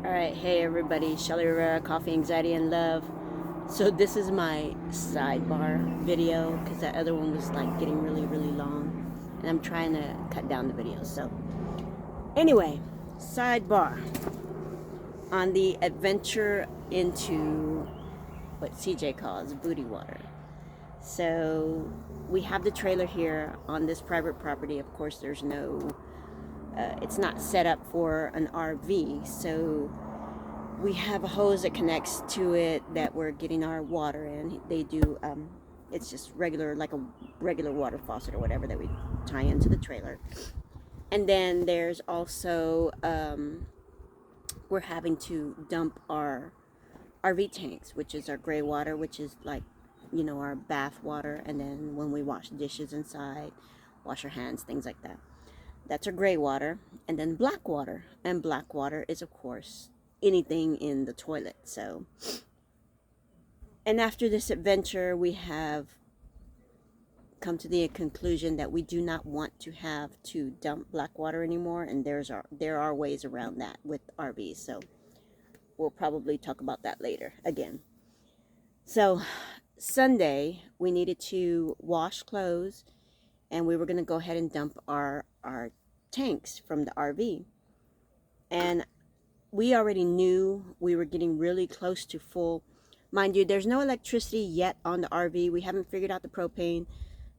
Alright, hey everybody, Shelly Rivera, Coffee, Anxiety, and Love. So this is my sidebar video, because that other one was like getting really, really long. And I'm trying to cut down the videos, so. Anyway, sidebar. On the adventure into what CJ calls booty water. So, we have the trailer here on this private property. Of course, there's no, it's not set up for an RV, so we have a hose that connects to it that we're getting our water in. They do, it's just regular, like a regular water faucet or whatever that we tie into the trailer. And then there's also, we're having to dump our RV tanks, which is our gray water, which is like, you know, our bath water. And then when we wash dishes inside, wash our hands, things like that. That's our gray water. And then black water. And black water is, of course, anything in the toilet. So, and after this adventure, we have come to the conclusion that we do not want to have to dump black water anymore, and there are ways around that with RVs. So we'll probably talk about that later again. So Sunday we needed to wash clothes, and we were going to go ahead and dump our tanks from the RV. And we already knew we were getting really close to full. Mind you, there's no electricity yet on the RV. We haven't figured out the propane.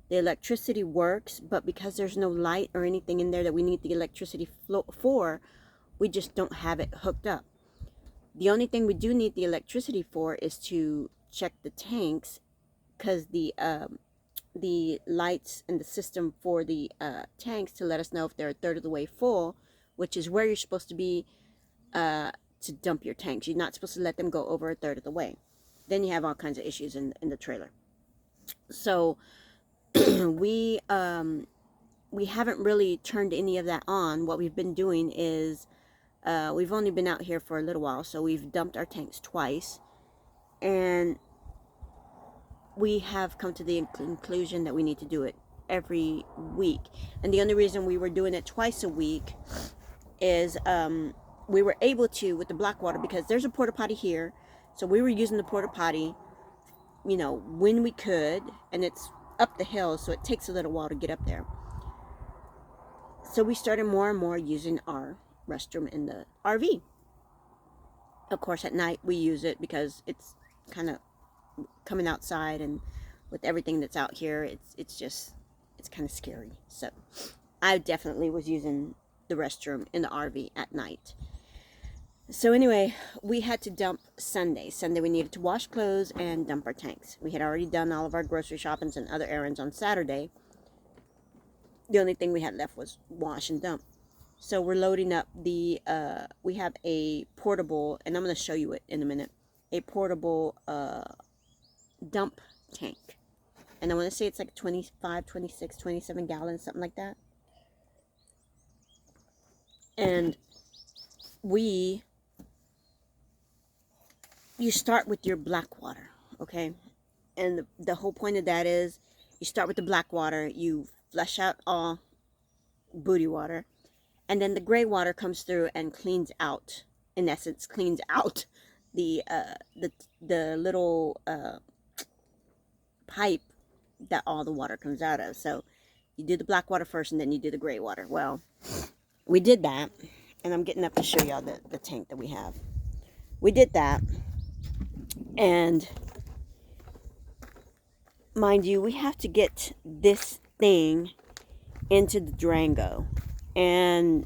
The electricity works, but because there's no light or anything in there that we need the electricity for, we just don't have it hooked up. The only thing we do need the electricity for is to check the tanks, because the lights and the system for the tanks to let us know if they're a third of the way full, which is where you're supposed to be to dump your tanks. You're not supposed to let them go over a third of the way. Then you have all kinds of issues in the trailer. So we haven't really turned any of that on. What we've been doing is we've only been out here for a little while, so we've dumped our tanks twice, and we have come to the conclusion that we need to do it every week. And the only reason we were doing it twice a week is we were able to with the black water, because there's a porta potty here, so we were using the porta potty, you know, when we could, and it's up the hill, so it takes a little while to get up there. So we started more and more using our restroom in the RV. Of course, at night we use it because it's kind of coming outside, and with everything that's out here, it's kind of scary. So I definitely was using the restroom in the RV at night. So anyway, we had to dump Sunday. Sunday we needed to wash clothes and dump our tanks. We had already done all of our grocery shoppings and other errands on Saturday. The only thing we had left was wash and dump. So we're loading up the, we have a portable, and I'm going to show you it in a minute, a portable dump tank. And I want to say it's like 25, 26, 27 gallons, something like that. And you start with your black water, okay? And the whole point of that is you start with the black water, you flush out all booty water, and then the gray water comes through and cleans out, in essence, cleans out the little pipe that all the water comes out of. So you do the black water first, and then you do the gray water. Well, we did that, and I'm getting up to show y'all the tank that we have. We did that, and mind you, we have to get this thing into the Durango, and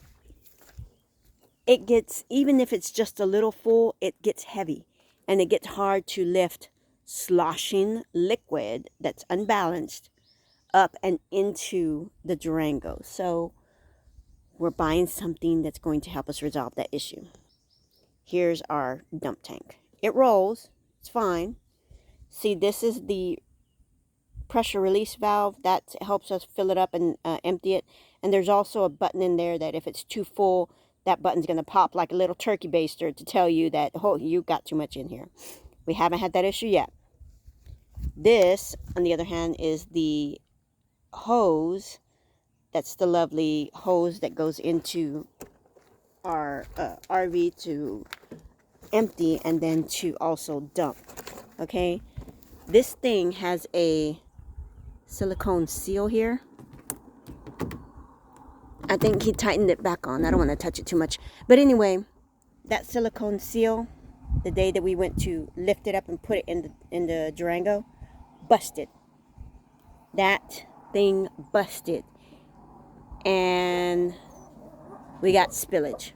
it gets, even if it's just a little full, it gets heavy, and it gets hard to lift sloshing liquid that's unbalanced up and into the Durango. So we're buying something that's going to help us resolve that issue. Here's our dump tank. It rolls, it's fine. See, this is the pressure release valve that helps us fill it up and empty it. And there's also a button in there that if it's too full, that button's going to pop like a little turkey baster to tell you that, oh, you got too much in here. We haven't had that issue yet. This, on the other hand, is the hose. That's the lovely hose that goes into our RV to empty and then to also dump. Okay, this thing has a silicone seal here. I think he tightened it back on. I don't want to touch it too much, but anyway, that silicone seal, the day that we went to lift it up and put it in the Durango, busted. That thing busted, and we got spillage.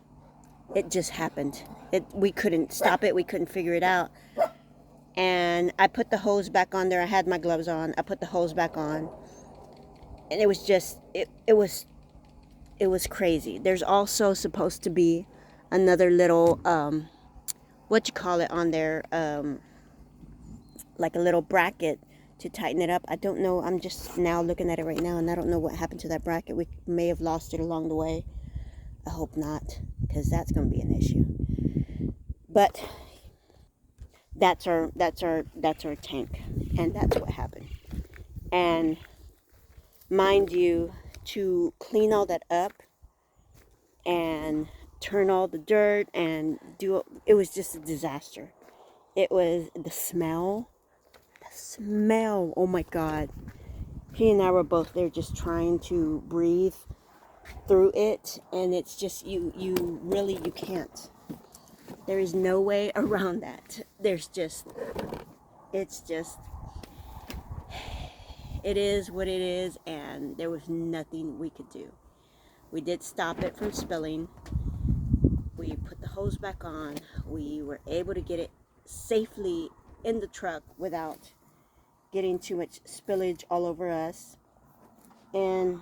It just happened. We couldn't stop it. We couldn't figure it out. And I put the hose back on there. I had my gloves on. I put the hose back on, and it was just it was crazy. There's also supposed to be another little what you call it on there, like a little bracket to tighten it up. I don't know. I'm just now looking at it right now, and I don't know what happened to that bracket. We may have lost it along the way. I hope not, because that's going to be an issue. But that's our tank, and that's what happened. And mind you, to clean all that up and turn all the dirt and do it was just a disaster. It was the smell, oh my God. He and I were both there just trying to breathe through it, and it's just you can't. There is no way around that. It is what it is, and there was nothing we could do. We did stop it from spilling. We put the hose back on. We were able to get it safely in the truck without getting too much spillage all over us. And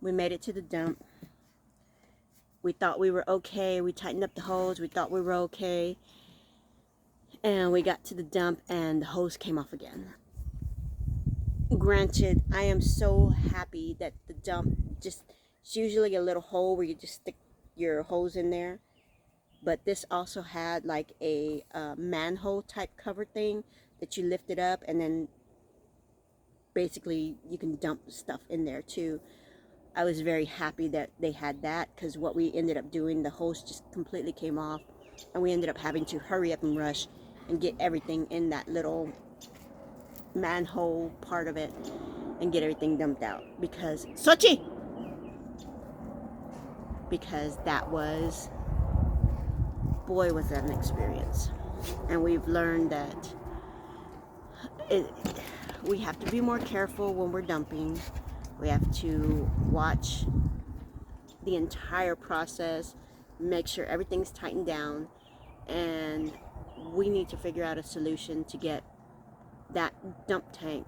we made it to the dump. We thought we were okay. We tightened up the hose. We thought we were okay. And we got to the dump and the hose came off again. Granted, I am so happy that the dump it's usually a little hole where you just stick your hose in there. But this also had like a manhole type cover thing that you lift it up, and then basically you can dump stuff in there too. I was very happy that they had that, because what we ended up doing, the hose just completely came off, and we ended up having to hurry up and rush and get everything in that little manhole part of it and get everything dumped out, because that was, boy, was that an experience. And we've learned that we have to be more careful when we're dumping. We have to watch the entire process, make sure everything's tightened down, and we need to figure out a solution to get that dump tank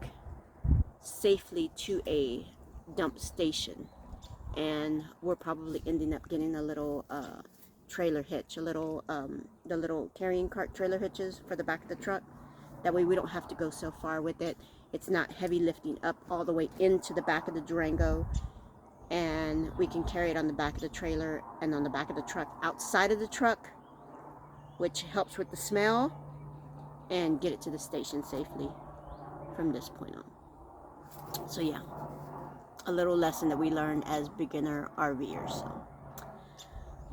safely to a dump station. And we're probably ending up getting a little trailer hitch, the little carrying cart trailer hitches for the back of the truck. That way we don't have to go so far with it. It's not heavy lifting up all the way into the back of the Durango, and we can carry it on the back of the trailer and on the back of the truck, outside of the truck, which helps with the smell, and get it to the station safely from this point on. So yeah, a little lesson that we learned as beginner RVers. So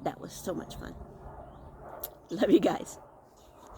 that was so much fun. Love you guys.